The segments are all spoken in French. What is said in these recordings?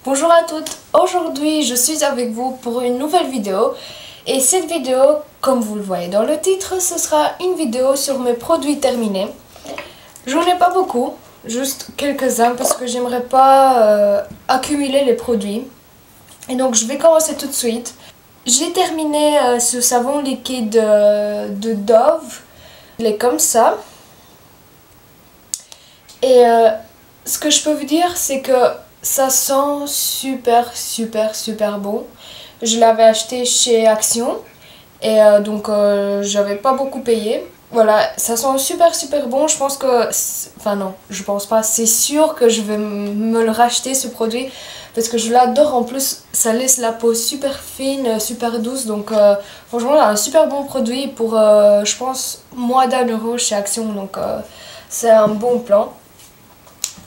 Bonjour à toutes, aujourd'hui je suis avec vous pour une nouvelle vidéo et cette vidéo, comme vous le voyez dans le titre, ce sera une vidéo sur mes produits terminés. J'en ai pas beaucoup, juste quelques-uns parce que j'aimerais pas accumuler les produits. Et donc je vais commencer tout de suite. J'ai terminé ce savon liquide de Dove, il est comme ça. Et ce que je peux vous dire, c'est que ça sent super bon. Je l'avais acheté chez Action et donc j'avais pas beaucoup payé. Voilà, ça sent super bon. Je pense que, enfin non, je pense pas, c'est sûr que je vais me le racheter ce produit parce que je l'adore. En plus, ça laisse la peau super fine, super douce. Donc franchement, un super bon produit pour, je pense, moins d'1 € chez Action. Donc c'est un bon plan.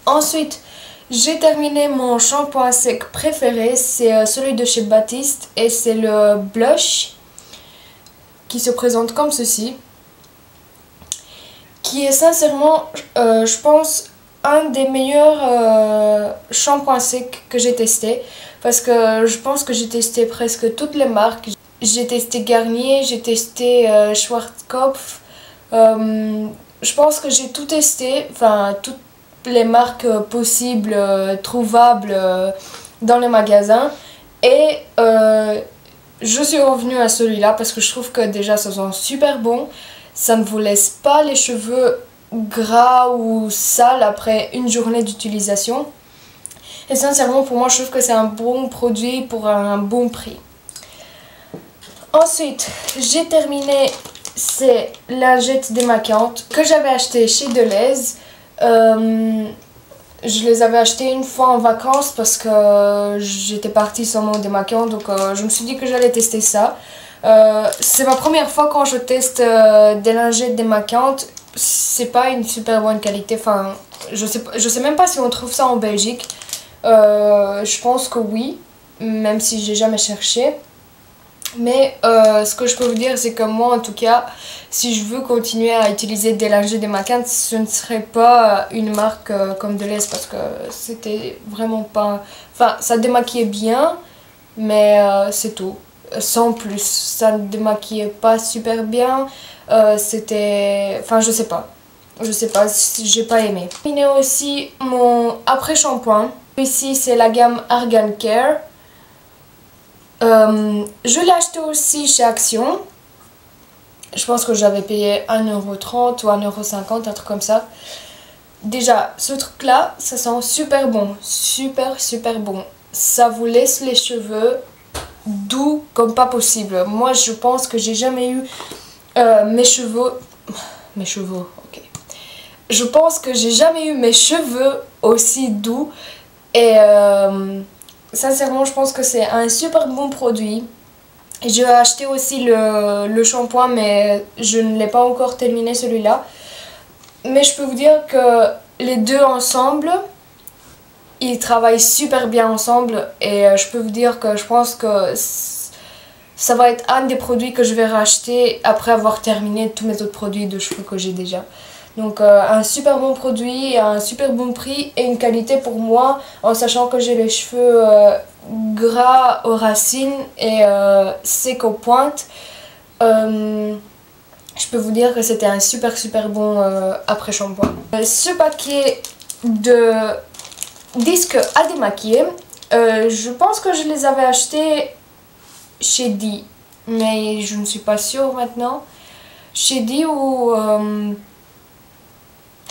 Ensuite, j'ai terminé mon shampoing sec préféré, c'est celui de chez Baptiste et c'est le blush qui se présente comme ceci, qui est sincèrement, je pense, un des meilleurs shampoings secs que j'ai testé parce que je pense que j'ai testé presque toutes les marques. J'ai testé Garnier, j'ai testé Schwarzkopf, je pense que j'ai tout testé, enfin toutes les marques possibles, trouvables dans les magasins et je suis revenue à celui-là parce que je trouve que déjà ça sent super bon, ça ne vous laisse pas les cheveux gras ou sales après une journée d'utilisation et sincèrement pour moi je trouve que c'est un bon produit pour un bon prix. Ensuite j'ai terminé ces lingettes démaquillantes que j'avais achetées chez Deleuze. Je les avais achetées une fois en vacances parce que j'étais partie sans mon démaquillant, donc je me suis dit que j'allais tester ça. C'est ma première fois quand je teste des lingettes démaquillantes. C'est pas une super bonne qualité, enfin je sais même pas si on trouve ça en Belgique. Je pense que oui, même si j'ai jamais cherché. Mais ce que je peux vous dire, c'est que moi en tout cas, si je veux continuer à utiliser des lingettes démaquillantes, ce ne serait pas une marque comme Deleuze parce que c'était vraiment pas... Enfin, ça démaquillait bien, mais c'est tout. Sans plus, ça ne démaquillait pas super bien. C'était... Enfin, je sais pas. Je sais pas, j'ai pas aimé. Il y a aussi mon après-shampoing. Ici, c'est la gamme Argan Care. Je l'ai acheté aussi chez Action. Je pense que j'avais payé 1,30 € ou 1,50 €, un truc comme ça. Déjà, ce truc là, ça sent super bon. Super bon. Ça vous laisse les cheveux doux comme pas possible. Moi je pense que j'ai jamais eu mes cheveux, ok. Je pense que j'ai jamais eu mes cheveux aussi doux et sincèrement, je pense que c'est un super bon produit. J'ai acheté aussi le shampoing, mais je ne l'ai pas encore terminé celui-là. Mais je peux vous dire que les deux ensemble, ils travaillent super bien ensemble. Et je peux vous dire que je pense que ça va être un des produits que je vais racheter après avoir terminé tous mes autres produits de cheveux que j'ai déjà. Donc un super bon produit, un super bon prix et une qualité pour moi, en sachant que j'ai les cheveux gras aux racines et secs aux pointes. Je peux vous dire que c'était un super bon après-shampoing. Ce paquet de disques à démaquiller, je pense que je les avais achetés chez Di, mais je ne suis pas sûre maintenant. Chez Di ou...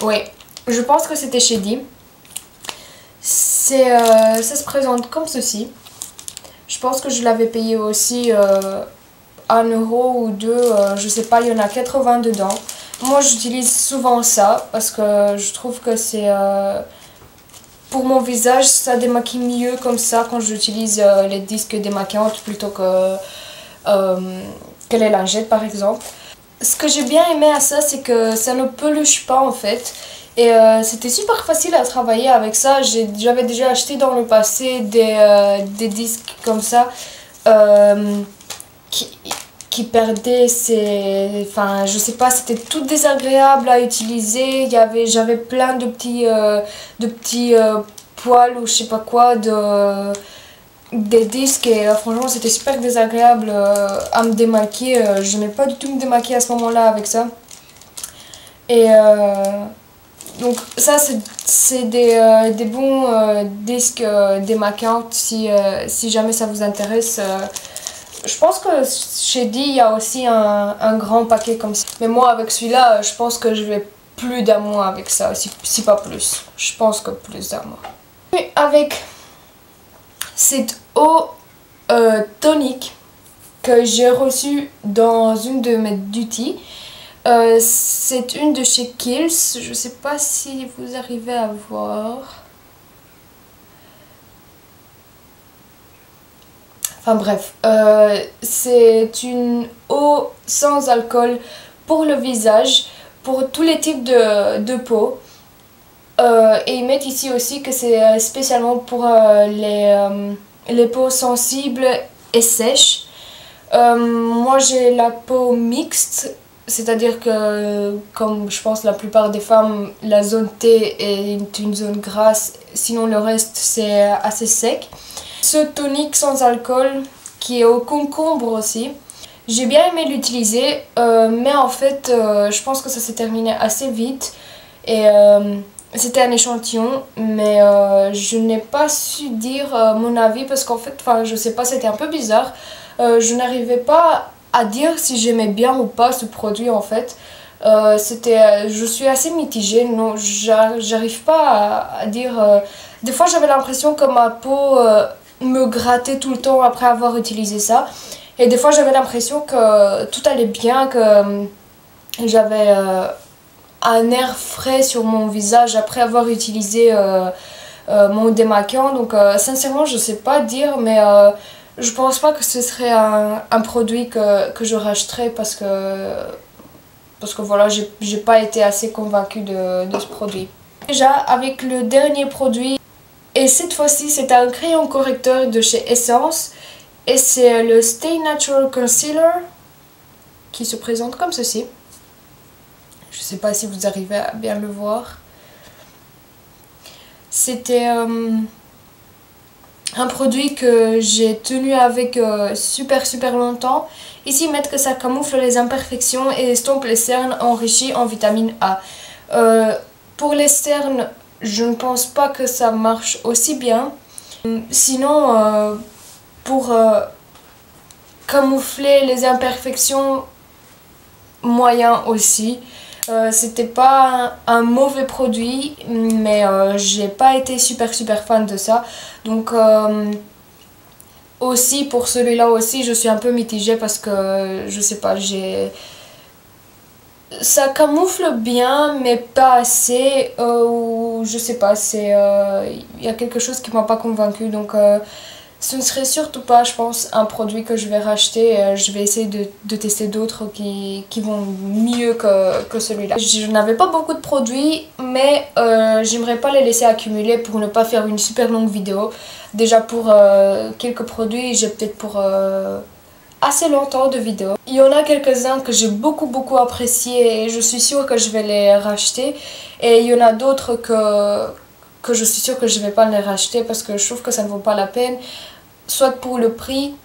oui, je pense que c'était chez Di. Ça se présente comme ceci. Je pense que je l'avais payé aussi 1 € ou 2, je sais pas, il y en a 80 dedans. Moi j'utilise souvent ça parce que je trouve que c'est... pour mon visage, ça démaquille mieux comme ça quand j'utilise les disques démaquillantes plutôt que les lingettes par exemple. Ce que j'ai bien aimé à ça, c'est que ça ne peluche pas en fait. Et c'était super facile à travailler avec ça. J'avais déjà acheté dans le passé des disques comme ça qui perdaient ses... Enfin, je sais pas, c'était tout désagréable à utiliser. J'avais plein de petits poils ou je sais pas quoi des disques et franchement c'était super désagréable à me démaquiller. Je n'aimais pas du tout me démaquiller à ce moment-là avec ça. Et donc ça c'est des bons disques démaquillants si jamais ça vous intéresse. Je pense que chez Di il y a aussi un grand paquet comme ça. Mais moi avec celui-là je pense que je vais plus d'un mois avec ça, si pas plus. Je pense que plus d'un mois. Et avec cette eau tonique que j'ai reçue dans une de mes duty. C'est une de chez Kiehl's, je sais pas si vous arrivez à voir. Enfin bref, c'est une eau sans alcool pour le visage, pour tous les types de peau. Et ils mettent ici aussi que c'est spécialement pour les peaux sensibles et sèches. Moi j'ai la peau mixte. C'est-à-dire que, comme je pense la plupart des femmes, la zone T est une zone grasse, sinon le reste c'est assez sec. Ce tonique sans alcool, qui est au concombre aussi, j'ai bien aimé l'utiliser, mais en fait je pense que ça s'est terminé assez vite. Et c'était un échantillon, mais je n'ai pas su dire mon avis parce qu'en fait, je sais pas, c'était un peu bizarre. Je n'arrivais pas à dire si j'aimais bien ou pas ce produit en fait. Je suis assez mitigée, non, j'arrive pas à dire. Des fois j'avais l'impression que ma peau me grattait tout le temps après avoir utilisé ça. Et des fois j'avais l'impression que tout allait bien, que j'avais un air frais sur mon visage après avoir utilisé mon démaquillant. Donc sincèrement je sais pas dire, mais je pense pas que ce serait un produit que je rachèterais parce que voilà, j'ai pas été assez convaincue de ce produit. Déjà avec le dernier produit, et cette fois-ci c'est un crayon correcteur de chez Essence et c'est le Stay Natural Concealer qui se présente comme ceci. Je sais pas si vous arrivez à bien le voir. C'était un produit que j'ai tenu avec super longtemps. Ici ils mettent que ça camoufle les imperfections et estompe les cernes enrichies en vitamine A. Pour les cernes, je ne pense pas que ça marche aussi bien. Sinon, pour camoufler les imperfections, moyen aussi. C'était pas un mauvais produit, mais j'ai pas été super fan de ça. Donc aussi pour celui-là aussi je suis un peu mitigée parce que je sais pas, ça camoufle bien mais pas assez, ou je sais pas, il y a quelque chose qui m'a pas convaincue. Donc ce ne serait surtout pas, je pense, un produit que je vais racheter. Je vais essayer de tester d'autres qui vont mieux que celui-là. Je n'avais pas beaucoup de produits, mais j'aimerais pas les laisser accumuler pour ne pas faire une super longue vidéo. Déjà pour quelques produits, j'ai peut-être pour assez longtemps de vidéos. Il y en a quelques-uns que j'ai beaucoup appréciés et je suis sûre que je vais les racheter. Et il y en a d'autres que je suis sûre que je vais pas les racheter parce que je trouve que ça ne vaut pas la peine. Soit pour le prix,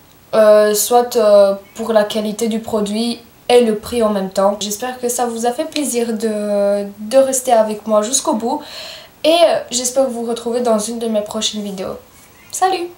soit pour la qualité du produit et le prix en même temps. J'espère que ça vous a fait plaisir de rester avec moi jusqu'au bout. Et j'espère vous retrouver dans une de mes prochaines vidéos. Salut!